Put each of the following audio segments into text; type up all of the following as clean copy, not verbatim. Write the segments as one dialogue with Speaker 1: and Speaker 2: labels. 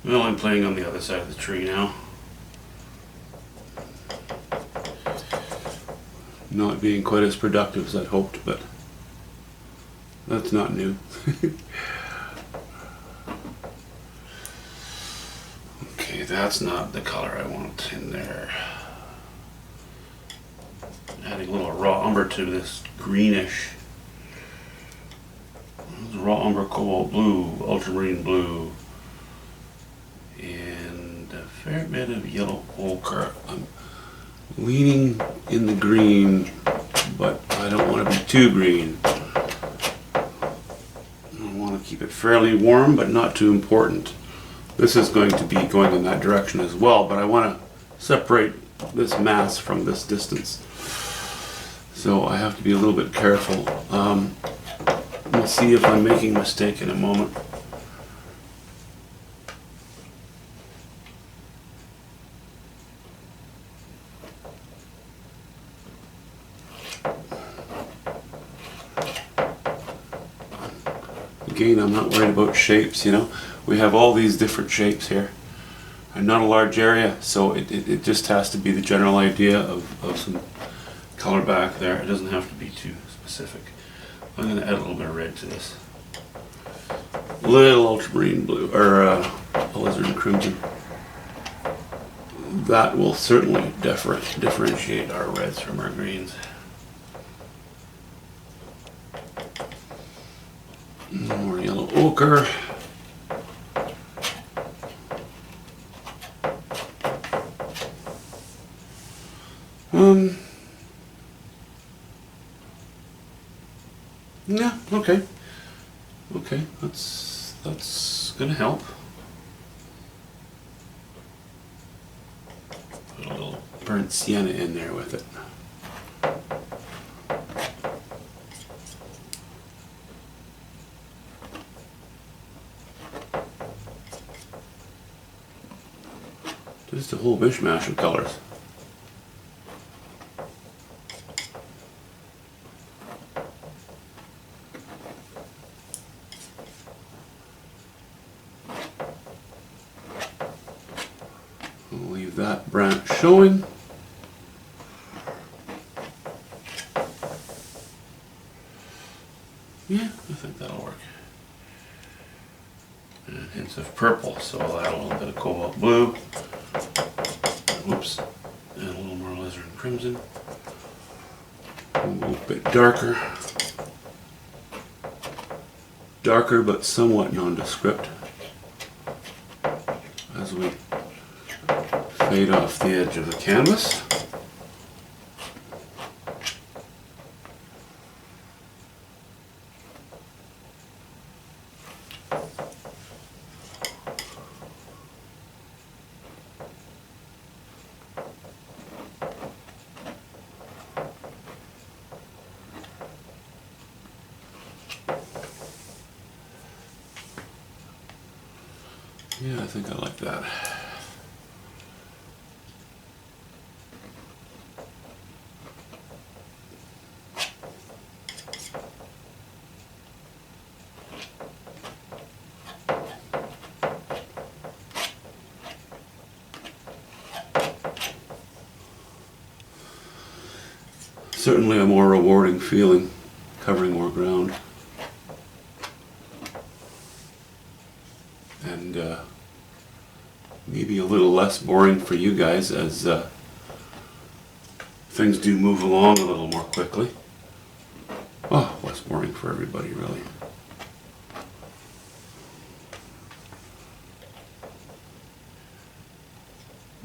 Speaker 1: Well, I'm playing on the other side of the tree now. Not being quite as productive as I'd hoped, but that's not new. Okay, that's not the color I want in there. Adding a little raw umber to this greenish. Raw umber, cobalt blue, ultramarine blue, and a fair bit of yellow ochre. I'm leaning in the green, but I don't want to be too green. I want to keep it fairly warm, but not too important. This is going to be going in that direction as well, but I want to separate this mass from this distance. So I have to be a little bit careful. We'll see if I'm making a mistake in a moment. Again, I'm not worried about shapes, you know. We have all these different shapes here. And not a large area, so it just has to be the general idea of some color back there. It doesn't have to be too specific. I'm going to add a little bit of red to this. Little ultramarine blue, or alizarin crimson. That will certainly differentiate our reds from our greens. More yellow ochre. Yeah, okay. Okay, that's gonna help. Put a little burnt sienna in there with it. Just a whole mishmash of colors. We'll leave that branch showing. Yeah, I think that'll work. And hints of purple, so I'll add a little bit of cobalt blue. Whoops. And a little more alizarin crimson. A little bit darker. Darker but somewhat nondescript. As we fade off the edge of the canvas. Yeah, I think I like that. Certainly a more rewarding feeling, covering more ground. And maybe a little less boring for you guys as things do move along a little more quickly. Oh, less boring for everybody, really.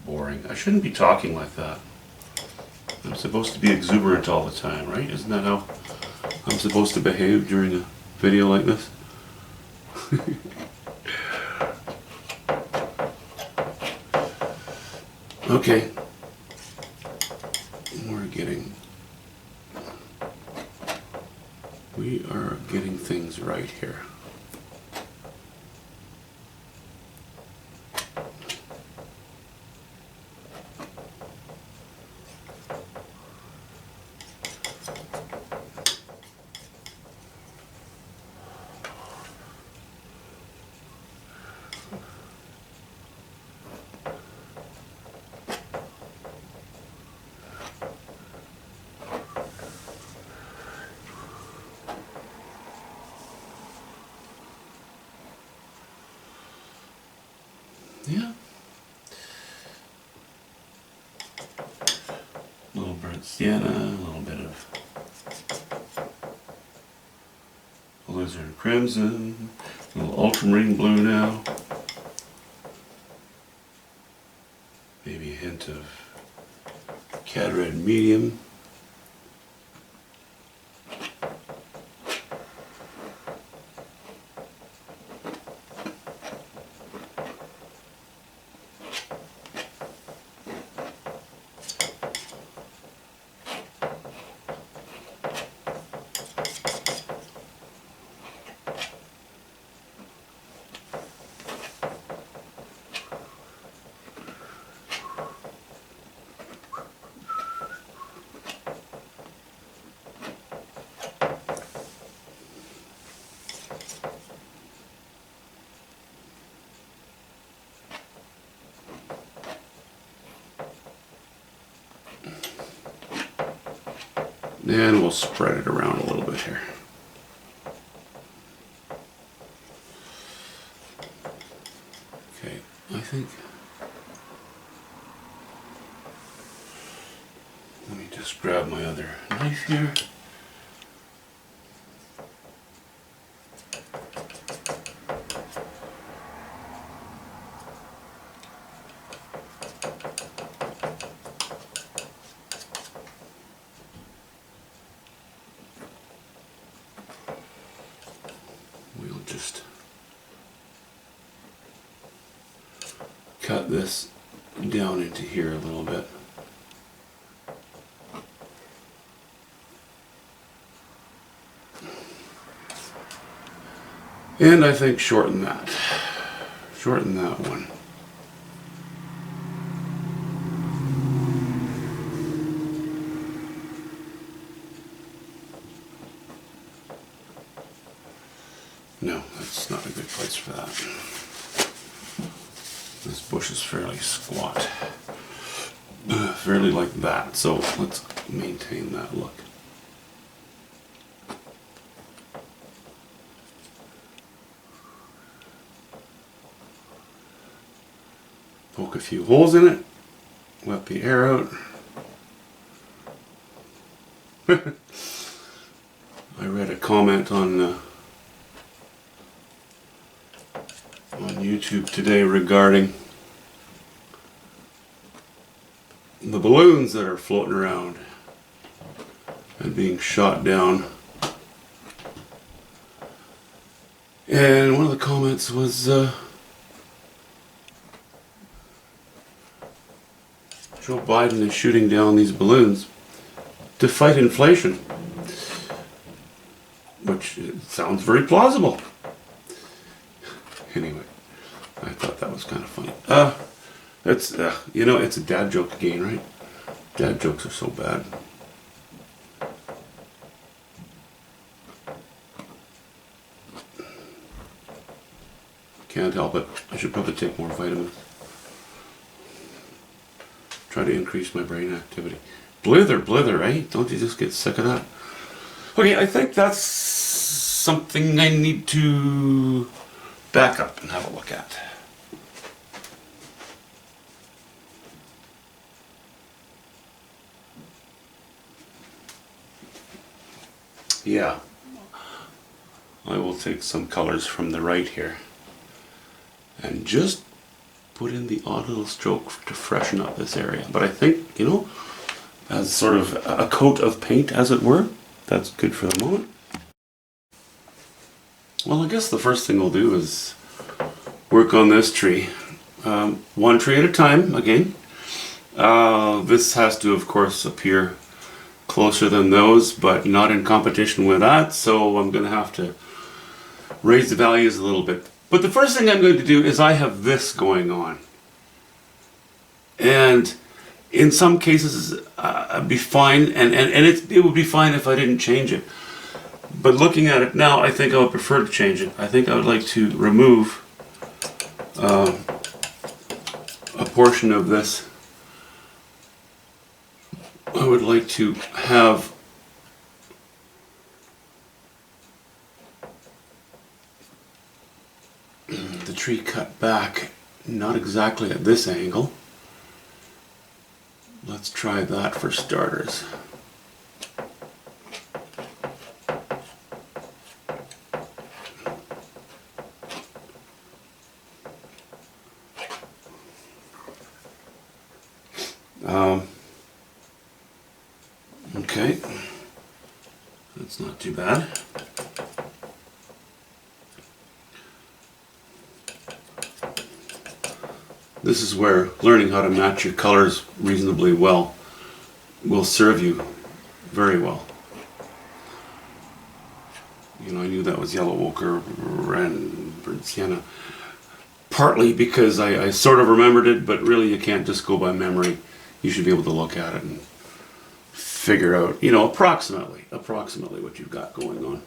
Speaker 1: Boring. I shouldn't be talking like that. I'm supposed to be exuberant all the time, right? Isn't that how I'm supposed to behave during a video like this? Okay. We are getting things right here. Yeah. A little burnt sienna, a little bit of alizarin crimson, a little ultramarine blue now. Maybe a hint of cad red medium. And we'll spread it around a little bit here. Okay, I think, let me just grab my other knife here. We'll just cut this down into here a little bit. And I think shorten that. Shorten that one. No, that's not a good place for that. This bush is fairly squat. Fairly like that, so let's maintain that look. Poke a few holes in it, let the air out. I read a comment on YouTube today regarding the balloons that are floating around and being shot down. And one of the comments was Joe Biden is shooting down these balloons to fight inflation, which sounds very plausible. Anyway, I thought that was kind of funny. It's you know, it's a dad joke again, right? Dad jokes are so bad. Can't help it. I should probably take more vitamins. Try to increase my brain activity. Blither, eh? Don't you just get sick of that? Okay, I think that's something I need to back up and have a look at. Yeah, I will take some colors from the right here and just put in the odd little stroke to freshen up this area. But I think, you know, as sort of a coat of paint, as it were, that's good for the moment. Well, I guess the first thing we'll do is work on this tree. One tree at a time, again. This has to, of course, appear closer than those, but not in competition with that, so I'm going to have to raise the values a little bit. But the first thing I'm going to do is I have this going on. And in some cases, I'd be fine, and it would be fine if I didn't change it. But looking at it now, I think I would prefer to change it. I think I would like to remove a portion of this. I would like to have the tree cut back not exactly at this angle. Let's try that for starters. Okay, that's not too bad. This is where learning how to match your colors reasonably well will serve you very well. You know, I knew that was yellow ochre and burnt sienna, partly because I sort of remembered it, but really you can't just go by memory. You should be able to look at it and figure out, you know, approximately what you've got going on.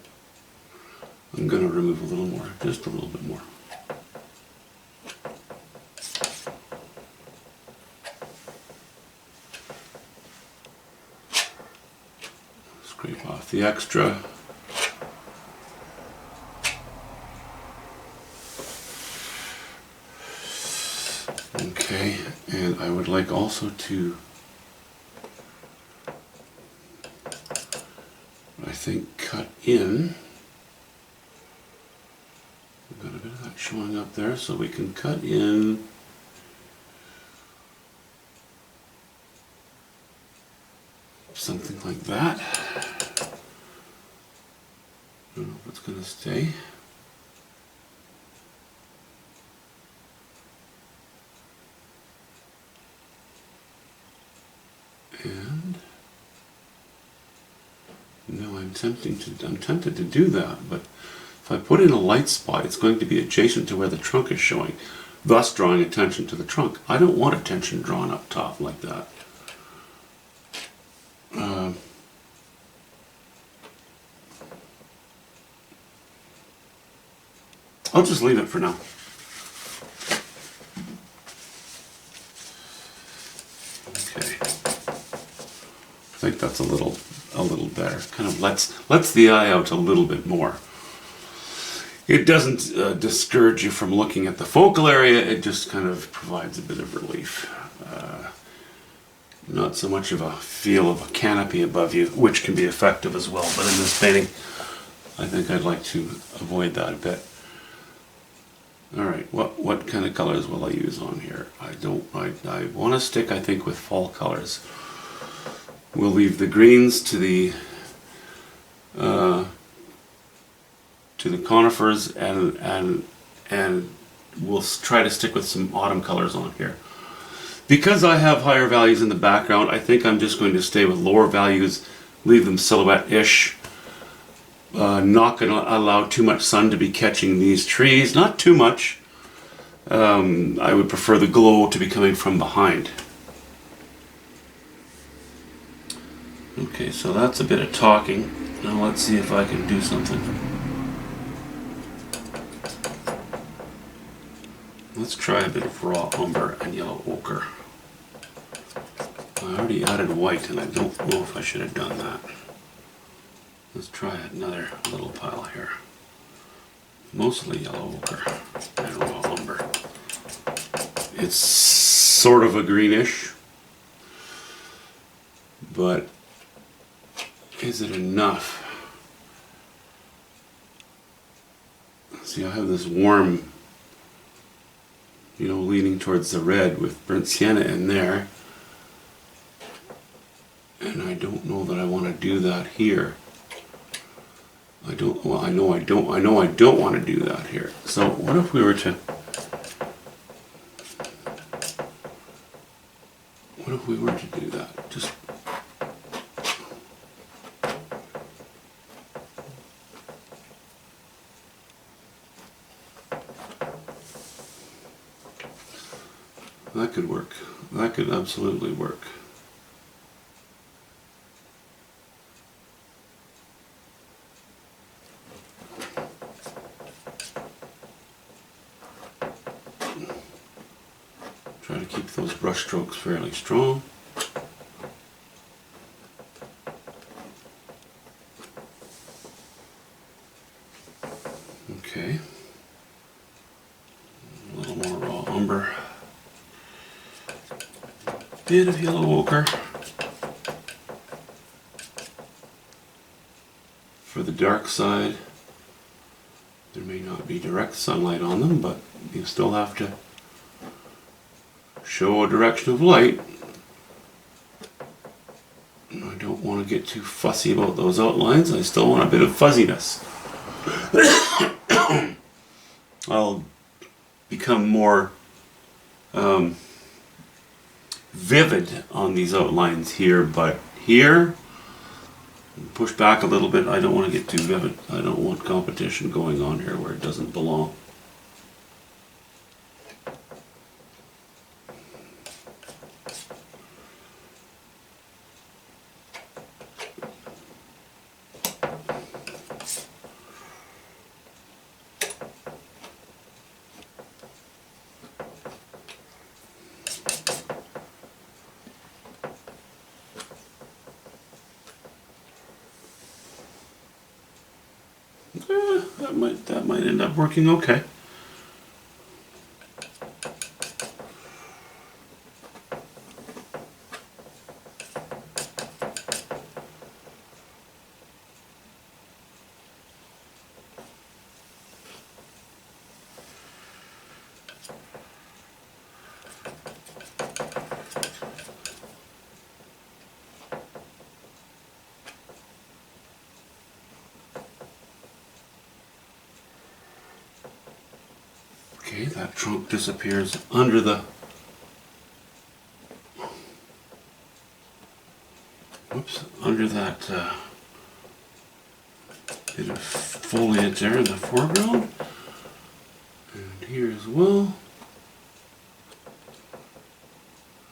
Speaker 1: I'm going to remove a little more, just a little bit more. Scrape off the extra. Okay, and I would like also to, I think, cut in. We've got a bit of that showing up there, so we can cut in something like that. I don't know if it's going to stay. And no, I'm tempted to do that, but if I put in a light spot, it's going to be adjacent to where the trunk is showing, thus drawing attention to the trunk. I don't want attention drawn up top like that. I'll just leave it for now. Okay. I think that's a little better. Kind of lets the eye out a little bit more. It doesn't discourage you from looking at the focal area, it just kind of provides a bit of relief. Not so much of a feel of a canopy above you, which can be effective as well, but in this painting, I think I'd like to avoid that a bit. Alright, what kind of colors will I use on here? I want to stick, I think, with fall colors. We'll leave the greens to the conifers, and we'll try to stick with some autumn colors on here. Because I have higher values in the background, I think I'm just going to stay with lower values, leave them silhouette-ish. Not going to allow too much sun to be catching these trees, not too much. I would prefer the glow to be coming from behind. Okay, so that's a bit of talking. Now let's see if I can do something. Let's try a bit of raw umber and yellow ochre. I already added white and I don't know if I should have done that. Let's try another little pile here. Mostly yellow ochre and raw umber. It's sort of a greenish, but is it enough? See, I have this warm, you know, leaning towards the red with burnt sienna in there, and I don't know that I want to do that here. I don't want to do that here. So what if we were to do that? Just that could work. That could absolutely work. Try to keep those brush strokes fairly strong. Okay. A little more raw umber. umber. Bit of yellow ochre for the dark side. There may not be direct sunlight on them, but you still have to show a direction of light. I don't want to get too fussy about those outlines. I still want a bit of fuzziness. I'll become more vivid on these outlines here, but here, push back a little bit. I don't want to get too vivid. I don't want competition going on here where it doesn't belong. That might end up working okay. Okay, that trunk disappears under the under that bit of foliage there in the foreground, and here as well.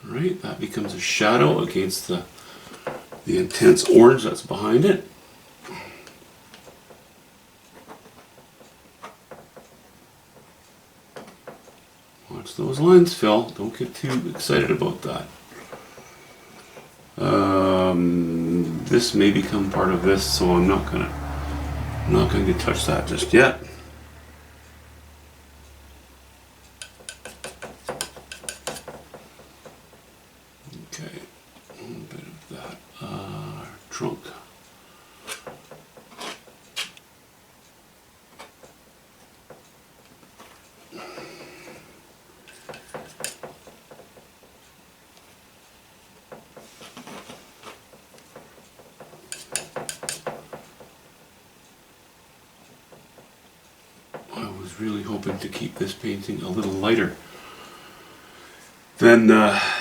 Speaker 1: Right, that becomes a shadow against the intense orange that's behind it. Watch those lines fill. Don't get too excited about that. This may become part of this, so I'm not going to touch that just yet. Okay, a little bit of that trunk. Really hoping to keep this painting a little lighter than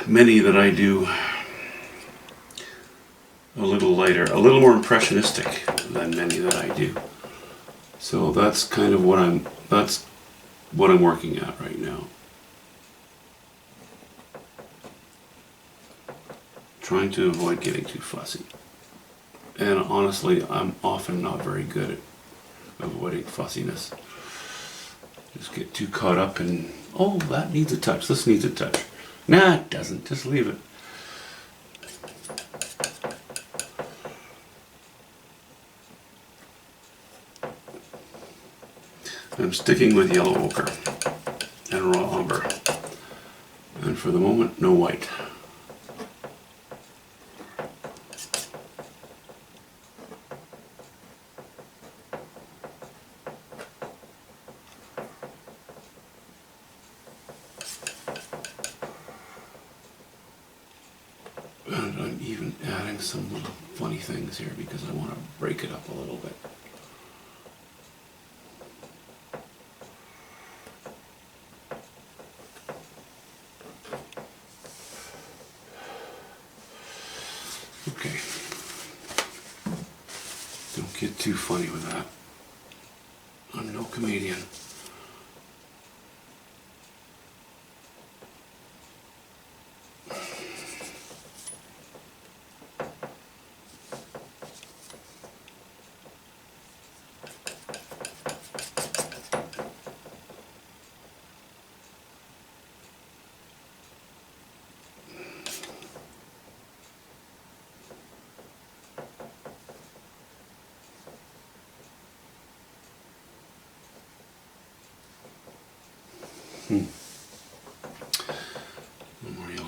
Speaker 1: many that I do. A little lighter, a little more impressionistic than many that I do. So that's kind of what I'm working at right now. Trying to avoid getting too fussy. And honestly, I'm often not very good at avoiding fussiness. Just get too caught up in, oh, that needs a touch, this needs a touch. Nah, it doesn't, just leave it. I'm sticking with yellow ochre and raw umber. And for the moment, no white. And I'm even adding some little funny things here because I want to break it up a little bit. Okay. Don't get too funny with that. I'm no comedian.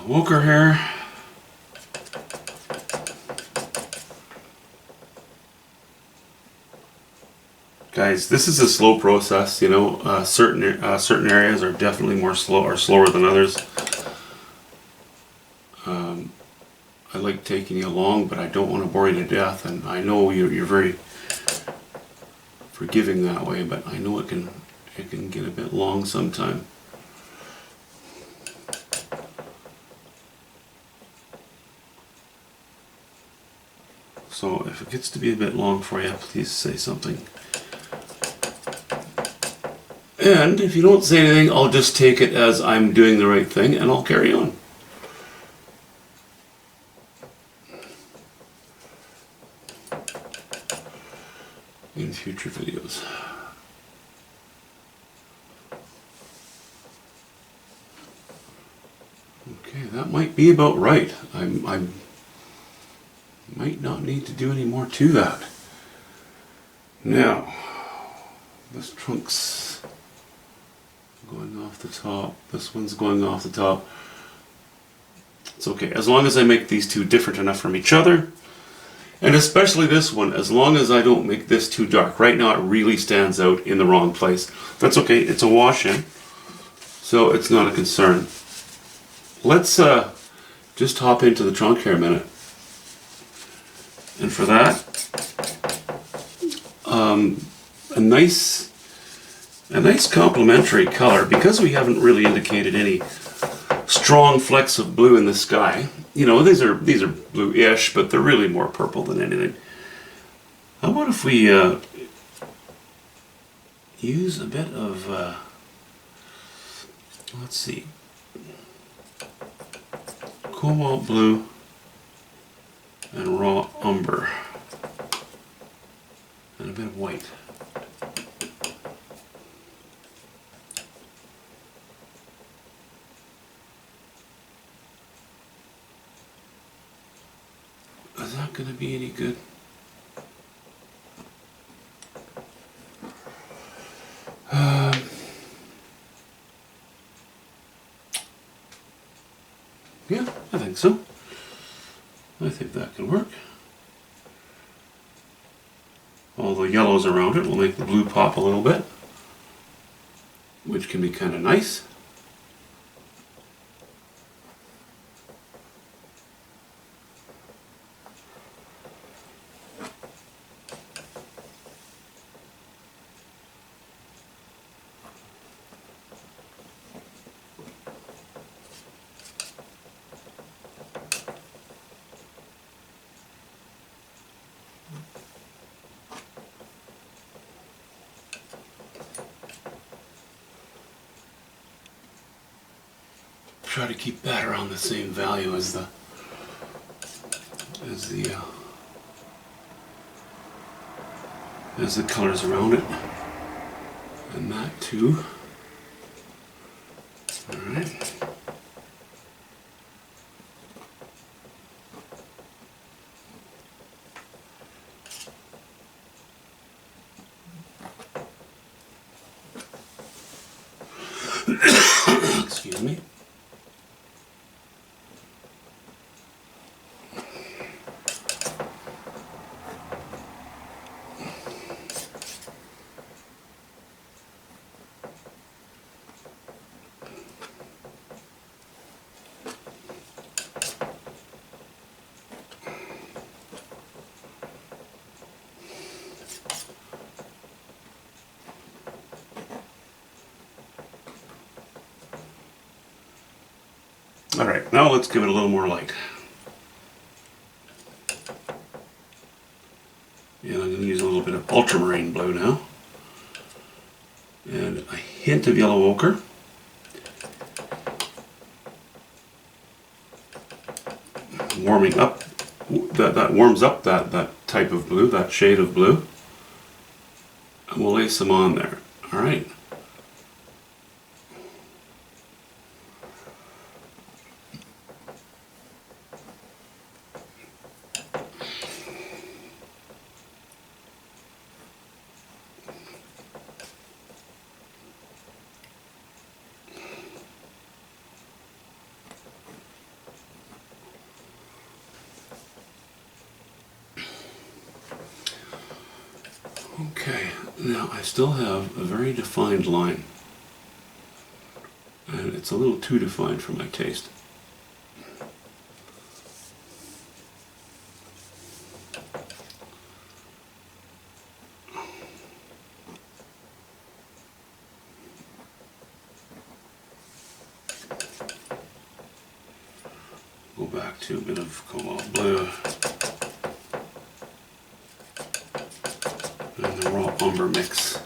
Speaker 1: Yellow ochre here. Guys, this is a slow process, you know. Certain areas are definitely slower than others. I like taking you along, but I don't want to bore you to death, and I know you're very forgiving that way, but I know it can get a bit long sometime. So if it gets to be a bit long for you, please say something. And if you don't say anything, I'll just take it as I'm doing the right thing and I'll carry on. In future videos. Okay, that might be about right. I might not need to do any more to that. Now, this trunk's going off the top. This one's going off the top. It's okay, as long as I make these two different enough from each other. And especially this one, as long as I don't make this too dark. Right now it really stands out in the wrong place. That's okay, it's a wash-in, so it's not a concern. Let's just hop into the trunk here a minute. And for that, a nice complementary color, because we haven't really indicated any strong flecks of blue in the sky. You know, these are blue-ish, but they're really more purple than anything. How about if we use a bit of, let's see, cobalt blue and raw umber, and a bit of white. Is that going to be any good? Yeah, I think so. I think that can work. All the yellows around it will make the blue pop a little bit, which can be kind of nice. Try to keep that around the same value as the colors around it, and that too. All right. Excuse me. Alright, now let's give it a little more light. And I'm going to use a little bit of ultramarine blue now. And a hint of yellow ochre. Warming up, that warms up that type of blue, that shade of blue. And we'll lay some on there. Alright. Now I still have a very defined line, and it's a little too defined for my taste. Go back to a bit of cobalt blue and the raw umber mix,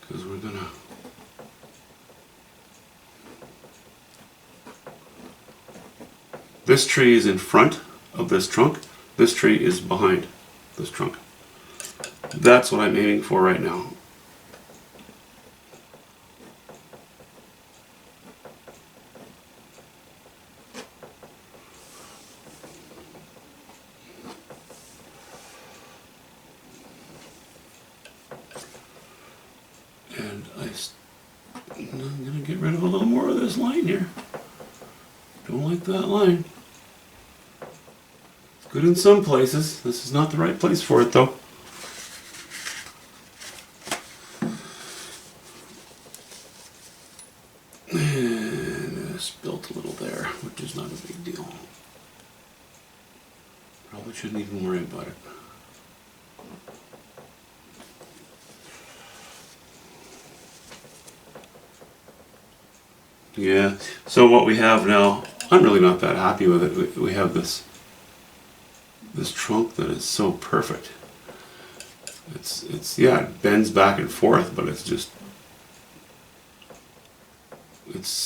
Speaker 1: because we're gonna this tree is in front of this trunk, this tree is behind this trunk. That's what I'm aiming for right now. And I'm going to get rid of a little more of this line here. Don't like that line. It's good in some places. This is not the right place for it though. And I spilt a little there, which is not a big deal. Probably shouldn't even worry about it. Yeah, so what we have now, I'm really not that happy with it. We have this trunk that is so perfect. It's yeah, it bends back and forth, but it's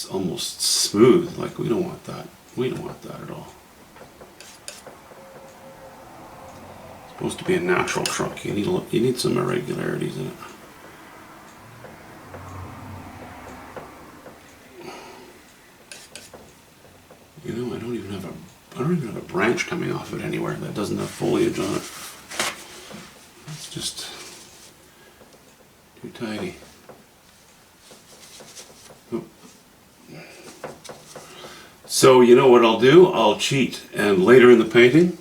Speaker 1: almost smooth. Like we don't want that. We don't want that at all. It's supposed to be a natural trunk. You need some irregularities in it. You know, I don't even have a branch coming off it anywhere that doesn't have foliage on it. It's just too tidy. Oop. So you know what I'll do? I'll cheat, and later in the painting,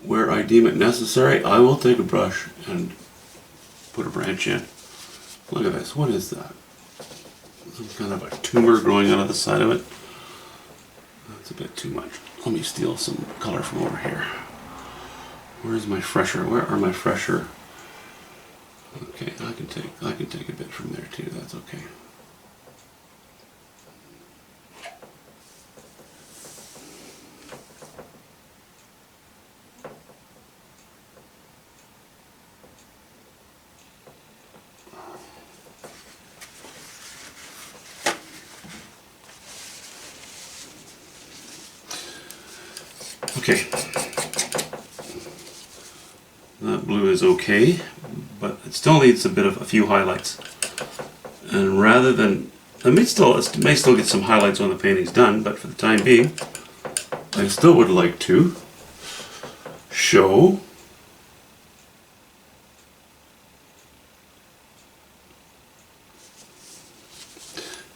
Speaker 1: where I deem it necessary, I will take a brush and put a branch in. Look at this. What is that? Some kind of a tumor growing out of the side of it. That's a bit too much. Let me steal some color from over here. Where's my fresher? Where are my fresher? Okay, I can take a bit from there too. That's okay. Okay, that blue is okay, but it still needs a few highlights. And rather than, it may still get some highlights when the painting's done, but for the time being, I still would like to show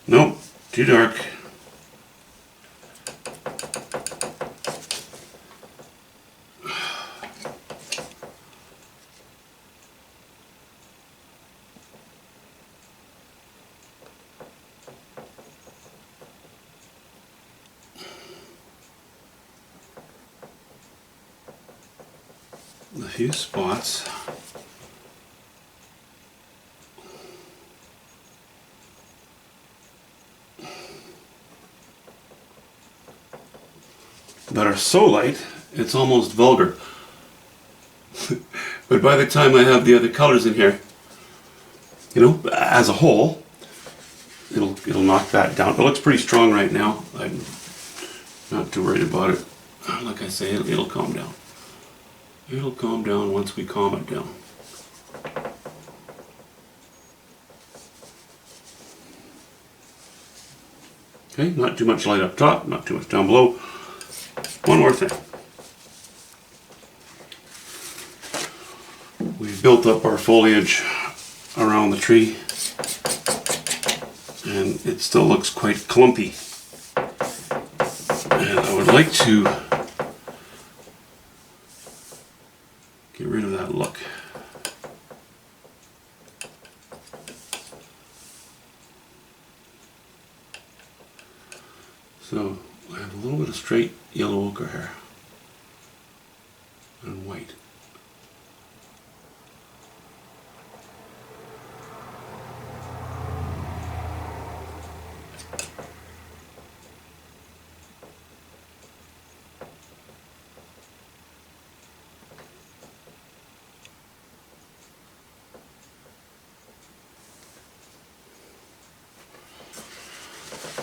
Speaker 1: nope, too dark. A few spots. That are so light, it's almost vulgar. But by the time I have the other colors in here, you know, as a whole, it'll knock that down. It looks pretty strong right now. I'm not too worried about it. Like I say, it'll calm down. It'll calm down once we calm it down. Okay, not too much light up top, not too much down below. One more thing. We've built up our foliage around the tree, and it still looks quite clumpy. And I would like to get rid of that look. So I have a little bit of straight yellow ochre here and white.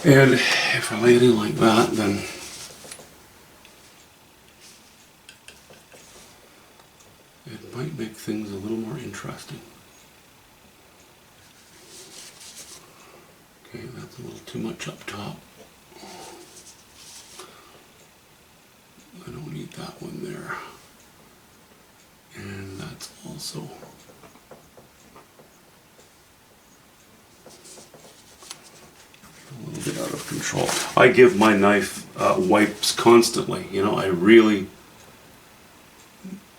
Speaker 1: And if I lay it in like that, then it might make things a little more interesting. Okay, that's a little too much up top. I don't need that one there. And that's also a little bit out of control. I give my knife wipes constantly. You know, I really,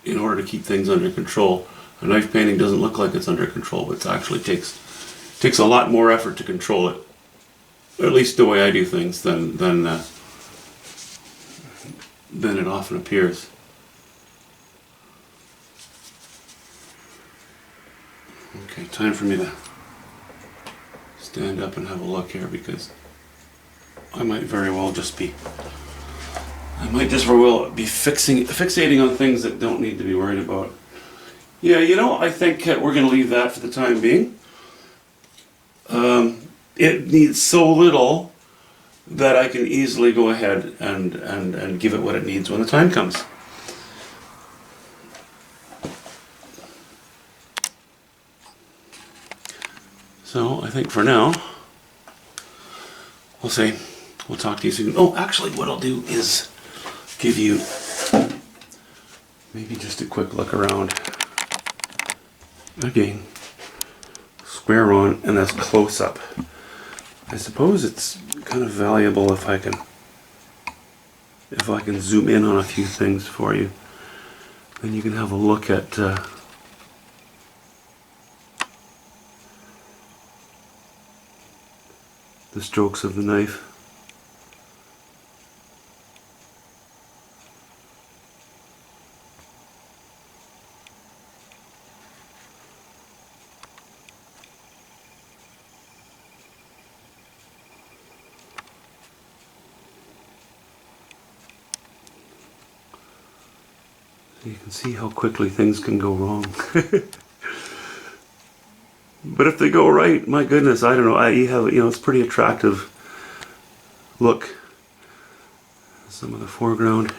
Speaker 1: in order to keep things under control. A knife painting doesn't look like it's under control, but it actually takes a lot more effort to control it. At least the way I do things than it often appears. Okay, time for me to stand up and have a look here, because I might very well just be fixating on things that don't need to be worried about. Yeah, you know, I think we're going to leave that for the time being. It needs so little that I can easily go ahead and give it what it needs when the time comes. So I think for now, we'll talk to you soon. Oh, actually what I'll do is give you maybe just a quick look around. Again, square on and that's close up. I suppose it's kind of valuable if I can zoom in on a few things for you. Then you can have a look at the strokes of the knife. You can see how quickly things can go wrong. But if they go right, my goodness, I don't know. You know, it's pretty attractive look. Some of the foreground.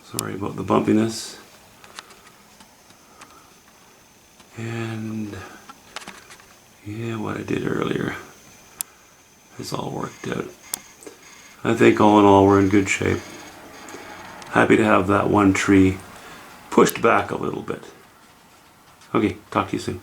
Speaker 1: Sorry about the bumpiness. And yeah, what I did earlier. It's all worked out. I think all in all we're in good shape. Happy to have that one tree pushed back a little bit. Okay, talk to you soon.